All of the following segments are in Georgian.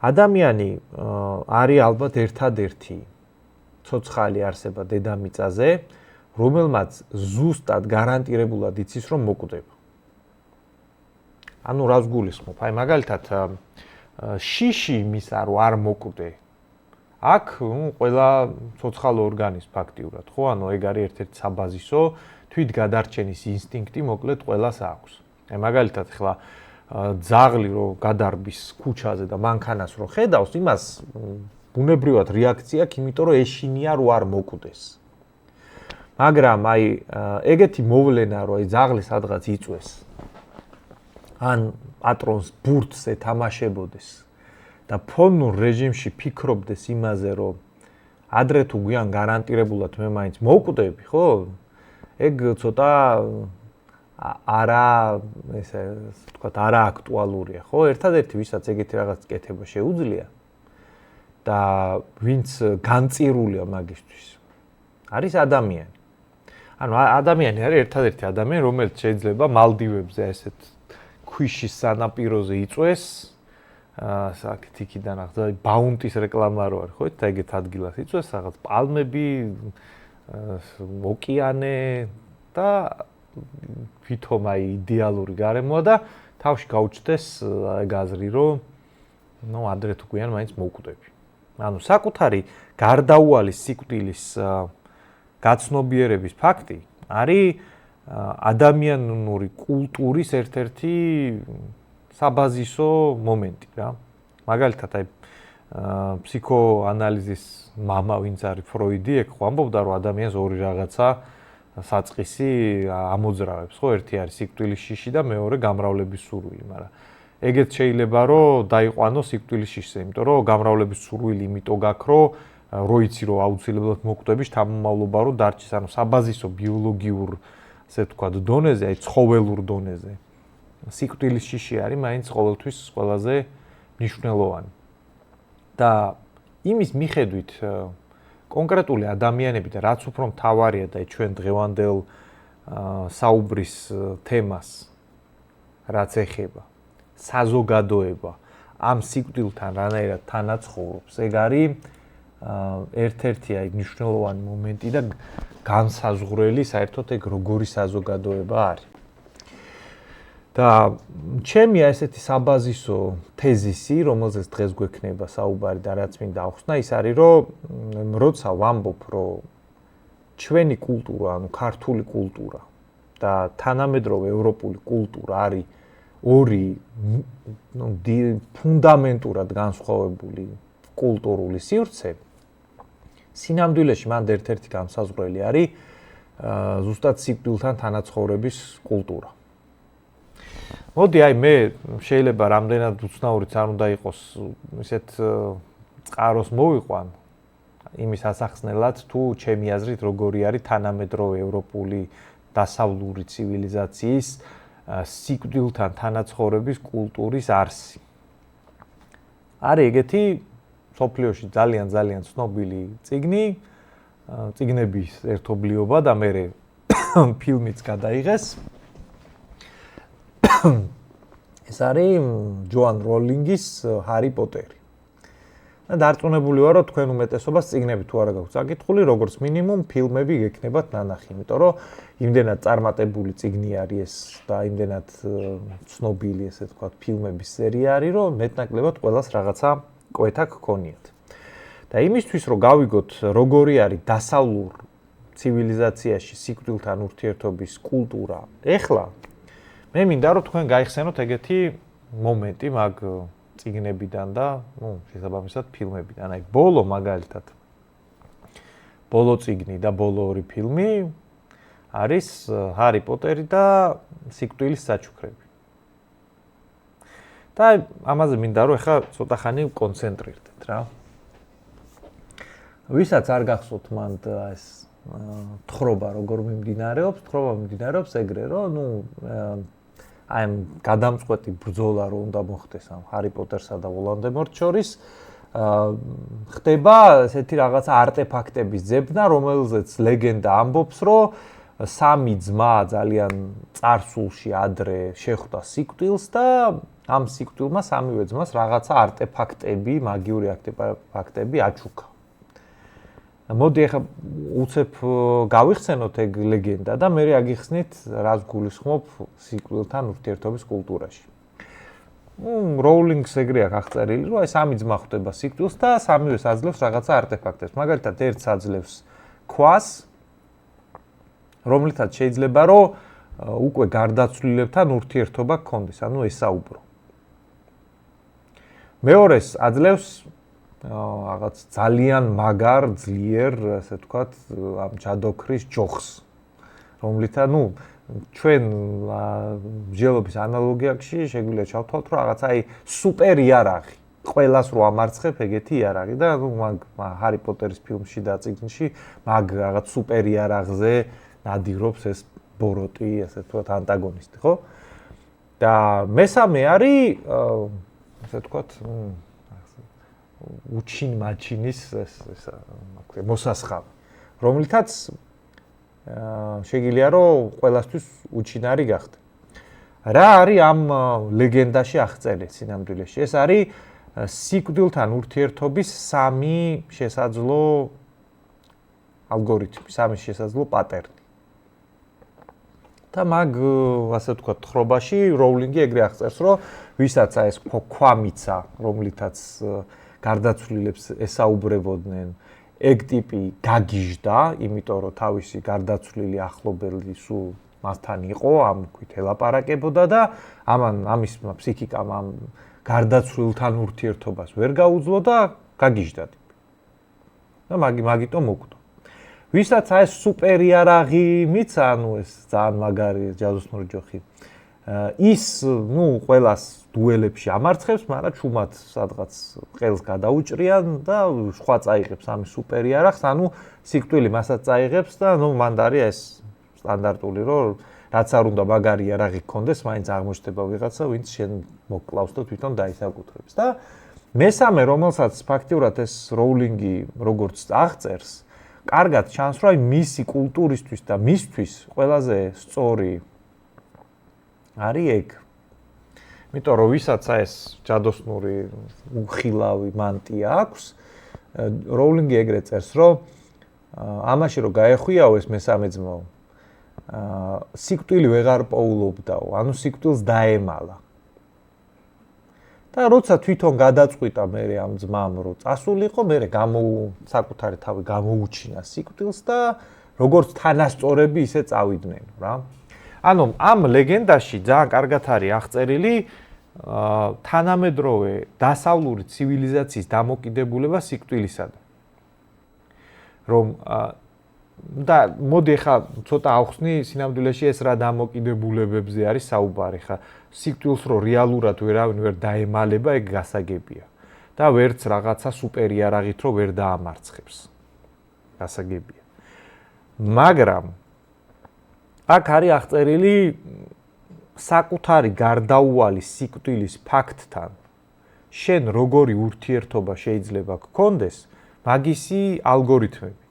ადამიანი არის ალბათ ერთადერთი ცოცხალი არსება დედამიწაზე, რომელმაც ზუსტად გარანტირებულად იცის, რომ მოკვდება. ანუ რას გულისხმობ? აი მაგალითად შიში იმისა, რომ არ მოკვდე. აქ ყველა ცოცხალ ორგანიზმს ფაქტიურად, ხო? ანუ ეგ არის ერთ-ერთი საბაზისო თვითგადარჩენის ინსტინქტი მოკლედ ყველას აქვს. აი მაგალითად ახლა ძაღლი რო გადარბის ქუჩაზე და მანქანას რო ხედავს, იმას ბუნებრივად რეაქცია აქვს, იმიტომ რომ ეშინია რო არ მოკვდეს. მაგრამ აი ეგეთი მოვლენა რო აი ძაღლი სადღაც იწვეს ან პატრონს ბურთს ეთამაშებოდეს და ფონურ რეჟიმში ფიქრობდეს იმაზე, რომ ადრე თუ გვიან გარანტირებულად მე მაინც მოკვდები, ხო? ეგ ცოტა ესე ვთქვათ, არა აქტუალურია, ხო? ერთადერთი ვისაც ეგეთი რაღაც კეთება შეუძლია და ვინც განწირულია მაგისთვის, არის ადამიანი. ანუ ადამიანი არის ერთადერთი ადამიანი, რომელიც შეიძლება მალდივებზე ესეთ ქვიშის სანაპიროზე იწვეს, საკეთ იქიდან ახლა ბაუნტის რეკლამა რო არის, ხო? და ეგეთ ადგილას იწვეს, რაღაც პალმები, ოკეანე და თვითონ აი იდეალური გარემოა და თავში გაუჩნდეს ეგ აზრი, რომ ნუ ადრე თუ გვიან მაინც მოკვდები. ანუ საკუთარი გარდაუვალი სიკვდილის გაცნობიერების ფაქტი არის ადამიანური კულტურის ერთ-ერთი საბაზისო მომენტი რა. მაგალითად აი ფსიქოანალიზის მამა ვინც არის ფროიდი, ეგ ხო ამბობდა, რომ ადამიანს ორი რაღაცა საწყისი ამოძრავებს, ხო? ერთი არის სიკვდილის შიში და მეორე გამრავლების სურვილი, მაგრამ ეგეც შეიძლება რომ დაიყვანოს სიკვდილის შიშზე, იმიტომ რომ გამრავლების სურვილი იმიტომ გაქვს, რომ იცი რომ აუცილებლად მოკვდები, შთამომავლობა რომ დარჩეს, ანუ საბაზისო ბიოლოგიურ, ასე ვთქვათ, დონეზე, აი ცხოველურ დონეზე. სიკვდილის შიში არის მაინც ყოველთვის ყველაზე მნიშვნელოვანი. და იმის მიხედვით კონკრეტული ადამიანები და რაც უფრო მთავარია და ჩვენ დღევანდელ საუბრის თემას რაც ეხება საზოგადოება ამ სიკვდილთან რანაირად თანაცხოვრობს, ეგ არის ერთ-ერთი აი მნიშვნელოვანი მომენტი და განსაზღვრელი საერთოდ ეგ როგორი საზოგადოება არის. და ჩემი ესეთი საბაზისო თეზისი, რომელზეც დღეს გვექნება საუბარი და რაც მინდა ახსნა, ის არის, რომ როცა ვამბობ, რომ ჩვენი კულტურა, ანუ ქართული კულტურა და თანამედროვე ევროპული კულტურა არის ორი ფუნდამენტურად განსხვავებული კულტურული სივრცე, სინამდვილეში მანდ ერთ-ერთი განსაზღვრელი არის ზუსტად სიკვდილთან თანაცხოვრების კულტურა. მოდი აი მე შეიძლება რამდენად უცნაურიც არ უნდა იყოს ისეთ წყაროს მოვიყვან იმის ასახსნელად თუ ჩემი აზრით როგორი არის თანამედროვე ევროპული დასავლური ცივილიზაციის სიკვდილთან თანაცხოვრების კულტურის არსი. არის ეგეთი სოფლიოში ძალიან ცნობილი წიგნების ერთობლიობა და მე ფილმიც გადაიღეს. ეს არის ჯოან როლინგის ჰარი პოტერი. და დარწმუნებული ვარ, რომ თქვენ უმეტესობას წიგნები თუ არა გაქვთ საკითხული, როგორც მინიმუმ ფილმები გექნებათ ნანახი, იმიტომ რომ იმდენად წარმატებული წიგნი არის ეს და იმდენად ცნობილი, ესე ვთქვათ, ფილმების სერია არის, რომ მეტნაკლებად ყველას რაღაცა კვეთა გქონიათ. და იმისთვის, რომ გავიგოთ, როგორი არის დასავლურ ცივილიზაციაში სიკვდილთან ურთიერთობის კულტურა, ეხლა მე მინდა რომ თქვენ გაიხსენოთ ეგეთი მომენტი მაგ წიგნებიდან და, შესაბამისად ფილმებიდან. აი ბოლო მაგალითად ბოლო წიგნი და ბოლო ორი ფილმი არის ჰარი პოტერი და სიკვდილის საჩუქრები. და ამაზე მინდა რომ ეხლა ცოტა ხანი კონცენტრირდეთ რა. ვისაც არ გახსოვთ მანდ ეს თხრობა როგორ მიმდინარეობს ეგრე რომ აი გადამწყვეტი ბრძოლა რო უნდა მოხდეს ამ ჰარი პოტერსა და ვოლანდემორტს შორის ხდება ესეთი რაღაცა არტეფაქტების ძებნა, რომელზეც ლეგენდა ამბობს, რომ სამი ძმა ძალიან წარსულში ადრე შეხვდა სიკვდილს და ამ სიკვდილმა სამივე ძმას რაღაცა არტეფაქტები, მაგიური არტეფაქტები აჩუქა. მოდი ახლა უცებ გავიხსენოთ ეგ ლეგენდა და მე აგიხსნით რას გულისხმობ სიკვდილთან ურთიერთობის კულტურაში. როულინგს ეგრე აქვს აღწერილი, რომ აი სამი ძმა ხვდება სიკვდილს და სამივეს აძლევს რაღაცა არტეფაქტებს. მაგალითად, ერთს აძლევს ქვას, რომლითაც შეიძლება რომ უკვე გარდაცვლილებთან ურთიერთობა გქონდეს, ანუ ესაუბრო. მეორეს აძლევს რაღაც ძალიან მაგარ, ძლიერ, ასე ვთქვათ, ამ ჯადოქრის ჯოხს, რომლითაც, ჩვენ მსჯელობის ანალოგიაში შეგვიძლია ჩავთვალოთ, რომ რაღაცა აი სუპერ იარაღი, ყველას რო ამარცხებ ეგეთი იარაღი და მაგ ჰარი პოტერის ფილმში და წიგნში მაგ რაღაც სუპერ იარაღზე ნადირობს ეს ბოროტი, ასე ვთქვათ, ანტაგონისტი, ხო? და მესამე არის, ასე ვთქვათ, უჩინ-მაჩინის მოსასხამი, რომლითაც შეგიძლია რომ ყველასთვის უჩინარი გახდე. რა არის ამ ლეგენდაში აღწერილი სინამდვილეში? ეს არის სიკვდილთან ურთიერთობის სამი შესაძლო ალგორითმი, სამი შესაძლო პატერნი. და მაგ, ასე ვთქვათ, ხრობაში როულინგი ეგრე აღწერს, რომ ვისაც ეს ქვამიცა, რომლითაც გარდაცვლილებს ესაუბრებოდნენ, ეგ ტიპი გაგიჟდა, იმიტომ რომ თავისი გარდაცვლილი ახლობელი სულ მასთან იყო, ამ ქვით ელაპარაკებოდა და ამის ფსიქიკამ ამ გარდაცვლილთან ურთიერთობას ვერ გაუძლო და გაგიჟდა ტიპი. და მაგიტომ მოკვდა. ვისაც ეს სუპერ იარაღი მიცა, ეს ძალიან მაგარი ჯადოსნური ჯოხი. ის, ყველას დუელებში ამარცხებს, მაგრამ ჩუმად სადღაც ყელს გადაუჭრიან და სხვა წაიღებს ამის სუპერ იარაღს, სიკვდილი მასაც წაიღებს და მანდ არის ეს სტანდარტული, რომ რაც არ უნდა მაგარი იარაღი გქონდეს, მაინც აღმოჩნდება ვიღაცა, ვინც შენ მოკლავს და თვითონ დაისაკუთრებს. და მესამე, რომელსაც ფაქტიურად ეს როულინგი როგორც აღწერს, კარგად ჩანს, რომ მისი კულტურისთვის და მისთვის ყველაზე სწორი არის ეგ. იმიტომ რომ ვისაც ეს ჯადოსნური უხილავი მანტია აქვს, როულინგი ეგრე წერს, რომ ამაში რომ გაეხვიაო ეს მესამე ძმაო, სიკვდილი ვეღარ პოულობდაო, ანუ სიკვდილს დაემალა. და როცა თვითონ გადაწყვიტა მე ამ ძმამ რომ წასულიყო, მე საკუთარი თავი გამოუჩინა სიკვდილს და როგორც თანასწორები ისე წავიდნენ რა. ანუ ამ ლეგენდაში ძალიან კარგად არის აღწერილი თანამედროვე დასავლური ცივილიზაციის დამოკიდებულება სიკვდილისადმი. რომ და მოდი ხა ცოტა ავხსნი სინამდვილეში ეს რა დამოკიდებულებებზე არის საუბარი ხა სიკვდილს რო რეალურად ვერავინ ვერ დაემალება ეგ გასაგებია და ვერც რაღაცა სუპერ იარაღით რო ვერ დაამარცხებს გასაგებია მაგრამ აქ არის აღწერილი საკუთარი გარდაუვალი სიკვდილის ფაქტთან შენ როგორი ურთიერთობა შეიძლება გქონდეს მაგისი ალგორითმები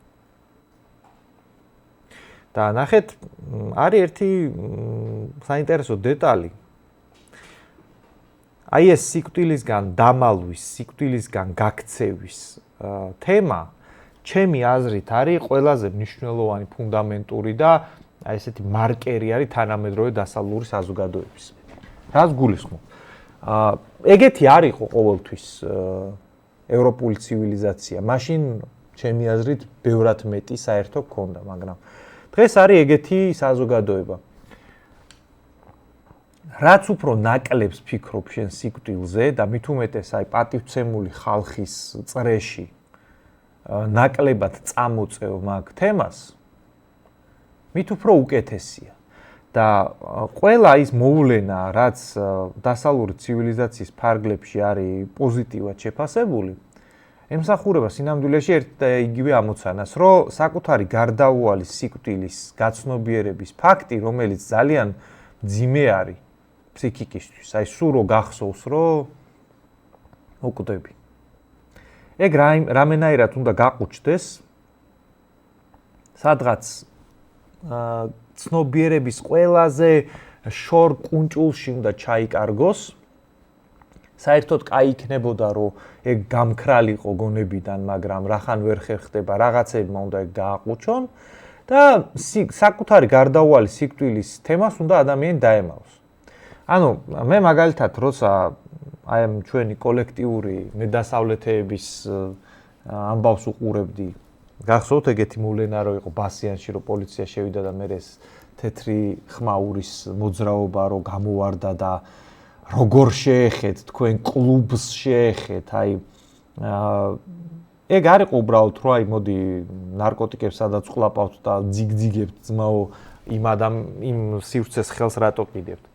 და ნახეთ არის ერთი საინტერესო დეტალი აი ეს სიკვდილისგან დამალვის, სიკვდილისგან გაქცევის თემა ჩემი აზრით არის ყველაზე მნიშვნელოვანი ფუნდამენტური და აი ესეთი მარკერი არის თანამედროვე დასავლური საზოგადოების. რას გულისხმობ? ეგეთი არ იყო ყოველთვის ევროპული ცივილიზაცია. მაშინ ჩემი აზრით ბევრად მეტი საერთო ჰქონდა, მაგრამ დღეს არის ეგეთი საზოგადოება. რაც უფრო ნაკლებს ფიქრობ შენ სიკვდილზე და მით უმეტეს აი პატივცემული ხალხის წრეში ნაკლებად წამოწევ მაგ თემას მით უფრო უკეთესია და ყველა ის მოვლენა რაც დასავლური ცივილიზაციის ფარგლებში არის პოზიტიურად შეფასებული ემსახურება სინამდვილეში ერთ და იგივე ამოცანას რომ საკუთარი გარდაუვალი სიკვდილის გაცნობიერების ფაქტი რომელიც ძალიან მძიმე არის ფსიქიკისთვის, აი სულ რო გახსოვს, რომ მოკვდები. ეგ რამენაირად უნდა გაყუჩდეს, სადღაც ცნობიერების ყველაზე შორ კუნჭულში უნდა ჩაიკარგოს საერთოდ კაი იქნებოდა რომ ეგ გამქრალიყო გონებიდან, მაგრამ რახან ვერ ხერხდება, რაღაცებმა უნდა ეგ დააყუჩონ და საკუთარი გარდაუვალი სიკვდილის თემას უნდა ადამიანი დაემალოს. ანუ მე მაგალითად როცა აი ამ ჩვენი კოლექტიური მედასავლეთეების ამბავს უყურებდი, გახსოვთ ეგეთი მოვლენა რო იყო ბასიანში, რომ პოლიცია შევიდა და მე ეს თეთრი ხმაურის მოძრაობა რო გამოვარდა და როგორ შეეხეთ თქვენ კლუბს შეეხეთ, აი ეგ არ იყო უბრალოდ რომ აი მოდი ნარკოტიკებს სადაც ყლაპავთ და ძიგძიგებთ ძმაო იმ სივრცეს ხელს რატო ყიდებთ.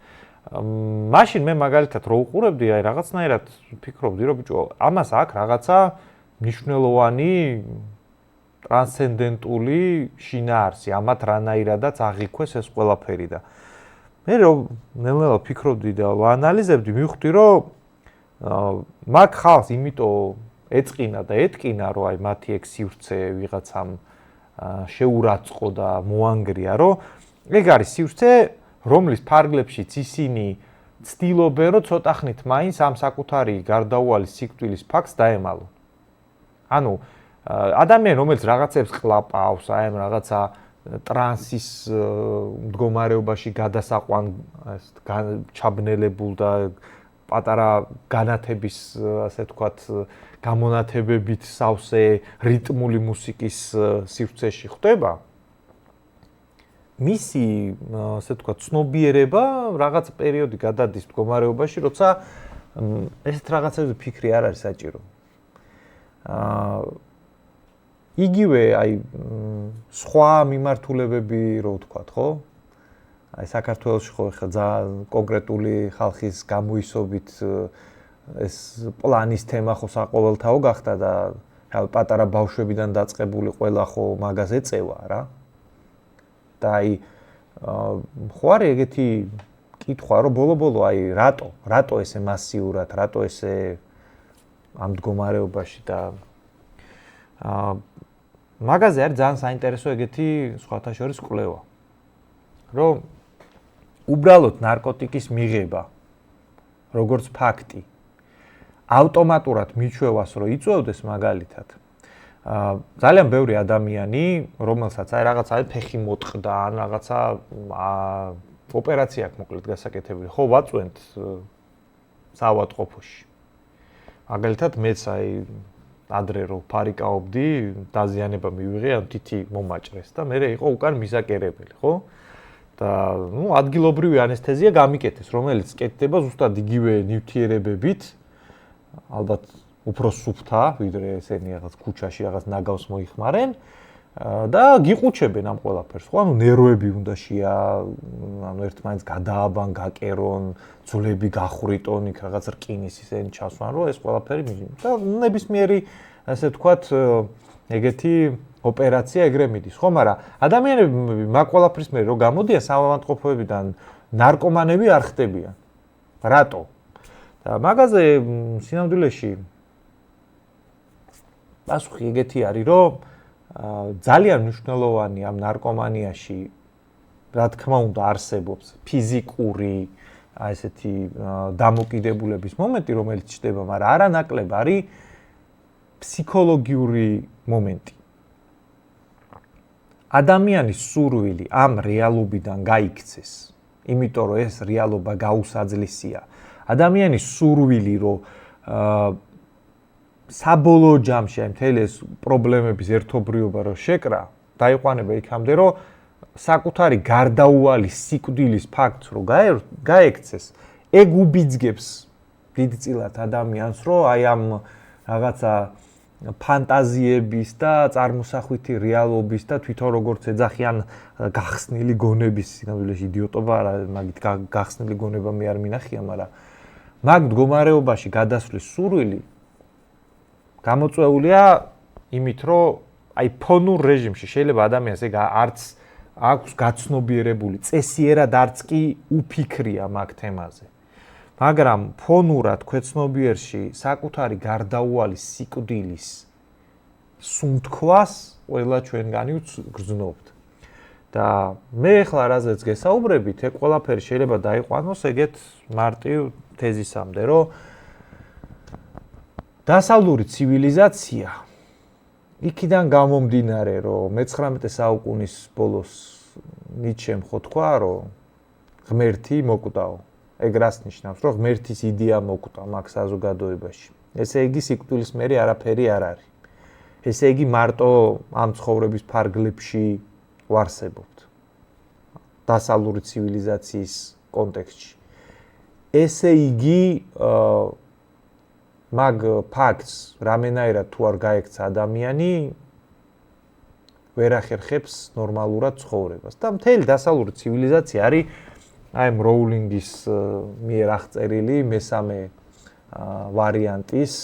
მაშინ მე მაგალითად რო უყურებდი, აი რაღაცნაირად ფიქრობდი რომ ბიჭო, ამას აქვს რაღაცა მნიშვნელოვანი ტრანსცენდენტული შინაარსი, ამათ რანაირადაც აღიქვეს ეს ყველაფერი და მე რომ ნელ-ნელა ფიქრობდი და ვაანალიზებდი, მივხვდი რომ მაგ ხალხს იმიტომ ეწყინა და ეთკინა, რომ აი მათი ეგ სივრცე ვიღაცამ შეურაცხყო და მოანგრია, რომ ეგ არის სივრცე, რომლის ფარგლებშიც ისინი ცდილობენ, რომ ცოტა ხნით მაინც ამ საკუთარი გარდაუვალი სიკვდილის ფაქტს დაემალონ. ანუ ადამიანი, რომელიც რაღაცებს ყლაპავს, აი ამ რაღაცა ტრანსის მდგომარეობაში გადასაყვან ჩაბნელებულ და პატარა განათების, ასე ვთქვათ, გამონათებებით სავსე რიტმული მუსიკის სივრცეში ხდება, მისი, ასე ვთქვათ, ცნობიერება რაღაც პერიოდი გადადის მდგომარეობაში, როცა ესეთ რაღაცებზე ფიქრი არ არის საჭირო. იგივე აი სხვა მიმართულებები რო ვთქვათ, ხო? აი საქართველოში ხო ხა ძალიან კონკრეტული ხალხის გამოისობით ეს პლანის თემა ხო საყოველთაო გახდა და პატარა ბავშვებიდან დაწყებული ყველა ხო მაგას ეწევა რა. და აი ხო არის ეგეთი კითხვა რომ ბოლო-ბოლო აი რატო ესე მასიურად, რატო ესე ამ მდგომარეობაში და მაგაზე არის ძალიან საინტერესო ეგეთი სხვათა შორის კვლევა. რომ უბრალოდ ნარკოტიკის მიღება როგორც ფაქტი ავტომატურად მიჩვევას რომ იწვევდეს მაგალითად ძალიან ბევრი ადამიანი, რომელსაც აი რაღაცა ფეხი მოტყდა ან რაღაცა ოპერაცია აქვს მოკლედ გასაკეთებული, ხო ვაწვენთ საავადმყოფოში. მაგალითად მეც აი ადრე რო ფარიკაობდი, დაზიანება მივიღე, ან თითი მომაჭრეს და მე იყო უკან მისაკერებელი, ხო? და ნუ ადგილობრივი ანესთეზია გამიკეთეს, რომელიც კეთდება ზუსტად იგივე ნივთიერებებით, ალბათ უფრო სუფთა, ვიდრე ესენი რაღაც ქუჩაში რაღაც ნაგავს მოიხმარენ და გიყუჩებენ ამ ყველაფერს, ხო? ანუ ნერვები უნდა ანუ ერთმანეთს გადააბან, გაკერონ, ძვლები გახვრიტონ, იქ რაღაც რკინის ისენი ჩასვან, რომ ეს ყველაფერი და ნებისმიერი, ასე ვთქვათ, ეგეთი ოპერაცია ეგრე მიდის, ხო? მაგრამ ადამიანები მაგ ყველაფრის მერე რო გამოდიან საავადმყოფოებიდან, ნარკომანები არ ხდებიან. რატო? და მაგაზე სინამდვილეში პასუხი ეგეთი არის, რომ ძალიან მნიშვნელოვანი ამ ნარკომანიაში, რა თქმა უნდა, არსებობს ფიზიკური, აი ესეთი დამოკიდებულების მომენტი, რომელიც ჩნდება, მაგრამ არანაკლებ არის ფსიქოლოგიური მომენტი. ადამიანის სურვილი ამ რეალობიდან გაიქცეს, იმიტომ რომ ეს რეალობა გაუსაძლისია. ადამიანის სურვილი, რომ საბოლოო ჯამში აი მთელი ეს პრობლემების ერთობრიობა რო შეკრა, დაიყვანება იქამდე, რომ საკუთარი გარდაუვალი სიკვდილის ფაქტს რო გაექცეს, ეგ უბიძგებს დიდწილად ადამიანს, რომ აი ამ რაღაცა ფანტაზიების და წარმოსახვითი რეალობის და თვითონ როგორც ეძახიან გახსნილი გონების, სინამდვილეში იდიოტობა არა, მაგით გახსნილი გონება მე არ მინახია, მაგრამ მაგ მდგომარეობაში გადასვლის სურვილი გამოწვეულია იმით, რომ აი ფონურ რეჟიმში შეიძლება ადამიანს ეგ არც აქვს გაცნობიერებული, წესიერად არც კი უფიქრია მაგ თემაზე. მაგრამ ფონურად ქვეცნობიერში საკუთარი გარდაუვალი სიკვდილის სუნთქვას ყველა ჩვენგანი გრძნობთ. და მე ახლა რაზეც გესაუბრებით, ეგ ყველაფერი შეიძლება დაიყვანოს ეგეთ მარტივ თეზისამდე, რომ დასავლური ცივილიზაცია იქიდან გამომდინარე, რომ მე-19 საუკუნის ბოლოს ნიჩემ ხო თქვა, რომ ღმერთი მოკვდაო. ეგ რას ნიშნავს, რომ ღმერთის იდეა მოკვდა მაგ საზოგადოებაში. ესე იგი სიკვდილის მერე არაფერი არ არის. ესე იგი მარტო ამ ცხოვრების ფარგლებში ვარსებობთ. დასავლური ცივილიზაციის კონტექსტში. ესე იგი მაგ ფაქტს რამენაირად თუ არ გაექცა ადამიანი ვერ ახერხებს ნორმალურად ცხოვრებას. და მთელი დასავლური ცივილიზაცია არის აი როულინგის მიერ აღწერილი მესამე ვარიანტის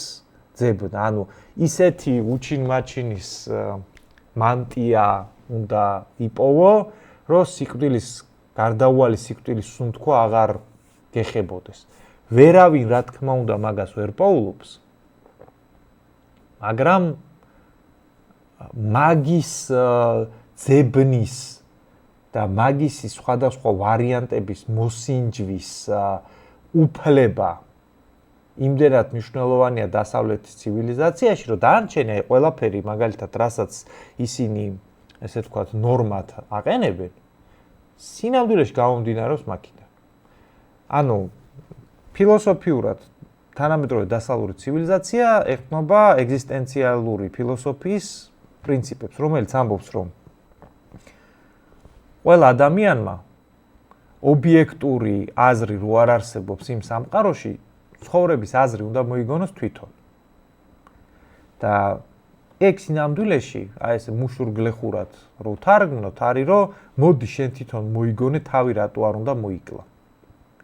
ძებნა. ანუ ისეთი უჩინ-მაჩინის მანტია უნდა იპოვო, რომ სიკვდილის გარდაუვალი სიკვდილის სუნთქვა აღარ გეხებოდეს. ვერავინ რა თქმა უნდა მაგას ვერ პოულობს. მაგრამ მაგის ძებნის და მაგისი სხვადასხვა ვარიანტების მოსინჯვის უფლება იმდენად მნიშვნელოვანია დასავლეთის ცივილიზაციაში, რომ დანარჩენი ყველაფერი მაგალითად რასაც ისინი ესე ვთქვათ ნორმად აყენებენ, სინამდვილეში გამომდინარეობს მაგიდან. ანუ ფილოსოფიურად თანამედროვე დასავლური ცივილიზაცია ეხმობა ეგზისტენციალური ფილოსოფიის პრინციპებს, რომელიც ამბობს, რომ ყველა ადამიანმა ობიექტური აზრი რო არ არსებობს იმ სამყაროში, ცხოვრების აზრი უნდა მოიგონოს თვითონ. და ეგ სინამდვილეში, აი ესე მუშურგლეხურად რო თარგმნოთ, არის რომ მოდი შენ თვითონ მოიგონე თავი რატო არ უნდა მოიკლა.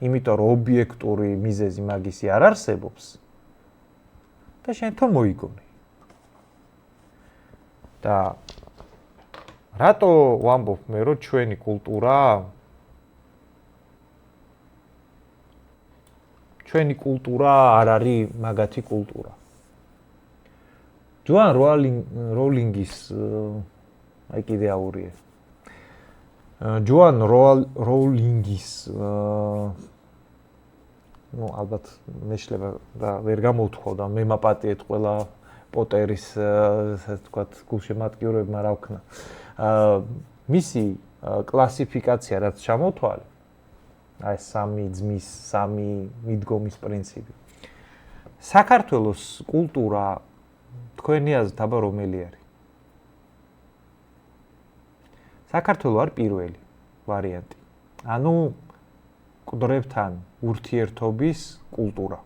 იმიტომ რომ ობიექტური მიზეზი მაგისი არ არსებობს და შენ თვითონ მოიგონე. და რატო ვამბობ მე რომ ჩვენი კულტურა არ არის მაგათი კულტურა. ჯოან როულინგის აი კიდე აურიე. ჯოან როულინგის ну ალბათ მეშლება და ვერ გამოვთხოვ და მე მაპატიეთ ყველა პოტერის ასე ვთქვათ გულშემატკივრებმა რა ვქნა. მისი კლასიფიკაცია რაც ჩამოთვალე აი სამი ძმის, სამი მიდგომის პრინციპი. საქართველოს კულტურა თქვენი აზრით აბა რომელი არის? საქართველო არის პირველი ვარიანტი. ანუ მკვდრებთან ურთიერთობის კულტურა.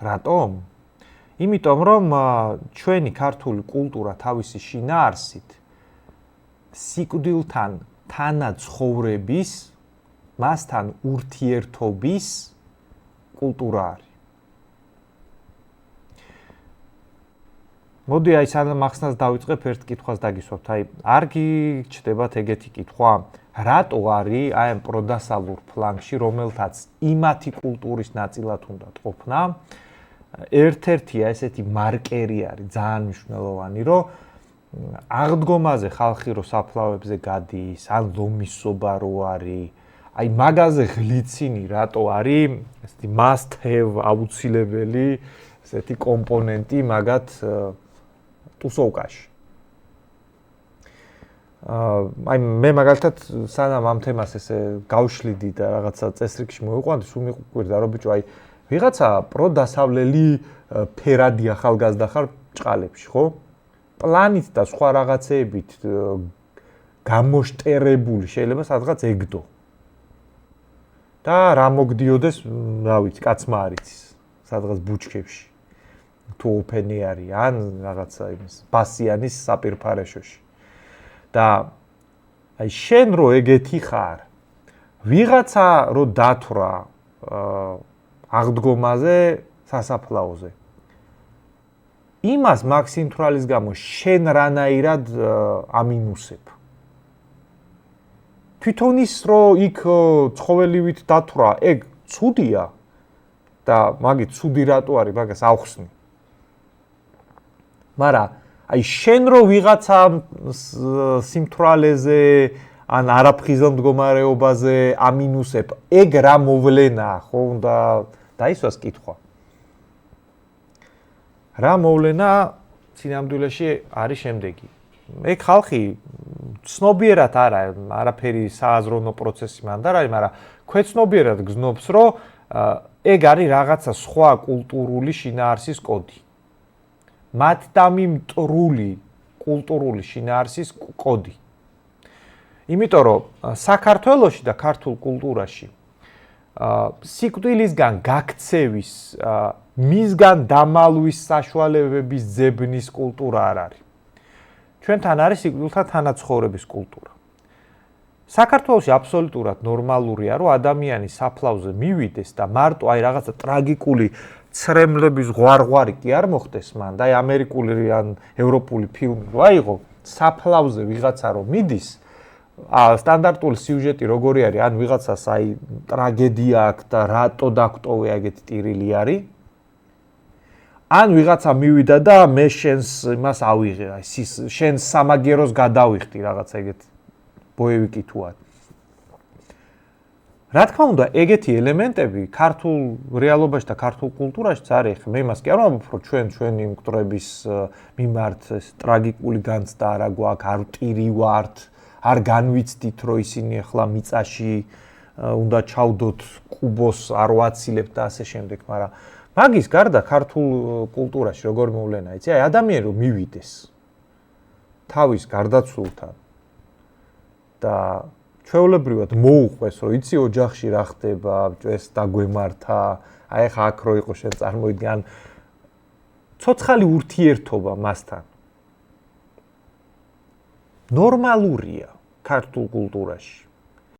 რატომ? იმიტომ რომ ჩვენი ქართული კულტურა თავისი შინაარსით სიკვდილთან თანაცხოვრების, მასთან ურთიერთობის კულტურა არის. მოდი აი სანამ ახსნას დავიწყებ ერთ კითხვას დაგისვამთ. აი არ გიჩნდებათ ეგეთი კითხვა, რატო არის აი ამ პროდასალურ ფლანგში, რომელთაც იმათი კულტურის ნაწილად უნდა ყოფნა, ერთ-ერთია ესეთი მარკერი არის ძალიან მნიშვნელოვანი, რომ აღდგომაზე ხალხი რო საფლავებზე გადის, ან ლომისობა რო არის, აი მაგაზე ღლიცინი რატო არის ესეთი must have აუცილებელი ესეთი კომპონენტი მაგათ ტუსოვკაში. აი მე მაგალითად სანამ ამ თემას ესე გავშლიდი და რაღაცა წესრიგში მოვიყვანდი, სულ მიყვირდა რომ ბიჭო აი ვიღაცა პროდასავლელი ფერადი ახალგაზრდა ხარ ჭყალებში, ხო? პლანით და სხვა რაღაცეებით გამოშტერებული შეიძლება სადღაც ეგდო. და რა მოგდიოდეს, რა ვიცი, კაცმა არ იცის, სადღაც ბუჩქებში. თუ ოფენი არის, ან რაღაცა იმის ბასიანის საპირფარეშოში. და აი შენ რო ეგეთი ხარ, ვიღაცა რო დათვრა აღდგომაზე სასაფლაოზე. იმას მაგ სიმთვრალის გამო შენ რანაირად ამინუსებ. თვითონ ის რო იქ ცხოველივით დათვრა, ეგ ცუდია და მაგით ცუდი რატო არის, მაგას ავხსნი. მაგრამ აი შენ რო ვიღაცა სიმთვრალეზე ან არაფხიზელ მდგომარეობაზე ამინუსებ, ეგ რა მოვლენაა, ხო? უნდა დაისვას კითხვა. რა მოვლენა სინამდვილეში არის შემდეგი. ეგ ხალხი ცნობიერად არაფერი სააზროვნო პროცესი მანდ არ არის, მაგრამ ქვეცნობიერად გზნობს, რომ ეგ არის რაღაცა სხვა კულტურული შინაარსის კოდი. მათდამიმტრული კულტურული შინაარსის კოდი. იმიტომ რომ საქართველოში და ქართულ კულტურაში სიკვდილისგან გაქცევის, მისგან დამალვის საშუალებების ძებნის კულტურა არ არის. ჩვენთან არის სიკვდილთან თანაცხოვრების კულტურა. საქართველოში აბსოლუტურად ნორმალურია, რომ ადამიანი საფლავზე მივიდეს და მარტო აი რაღაცა ტრაგიკული ცრემლების ღვარღვარი კი არ მოხდეს მან და აი ამერიკული ან ევროპული ფილმი რო აიღო, საფლავზე ვიღაცა რომ მიდის, სტანდარტული სიუჟეტი როგორი არის, ან ვიღაცას აი ტრაგედია აქვს და რატო დაგტოვე ეგეთი ტირილი არის. ან ვიღაცა მივიდა და მე შენს იმას ავიღე, აი შენს სამაგეროს გადავიხდი რაღაცა ეგეთი ბოევიკი თუ არის. რა თქმა უნდა, ეგეთი ელემენტები ქართულ რეალობაში და ქართულ კულტურაშიც არის. მე იმას კი არ ვამბობ, რომ ჩვენი მკვდრების მიმართ ეს ტრაგიკული განცდა არა გვაქვს, არ ტირი ვართ, არ განვიცდით, რომ ისინი ახლა მიწაში უნდა ჩავდოთ, კუბოს არ ვაცილებთ და ასე შემდეგ, მაგრამ მაგის გარდა ქართულ კულტურაში როგორ მოვლენა, იცი? აი ადამიანი რომ მივიდეს თავის გარდაცვლილთან და ჩვეულებრივად მოუყვეს, რომ იცი ოჯახში რა ხდება, ეს დაგვემართა, აი ხა აქ რო იყო შენ წარმოიდგინე, ან ცოცხალი ურთიერთობა მასთან. ნორმალურია ქართულ კულტურაში.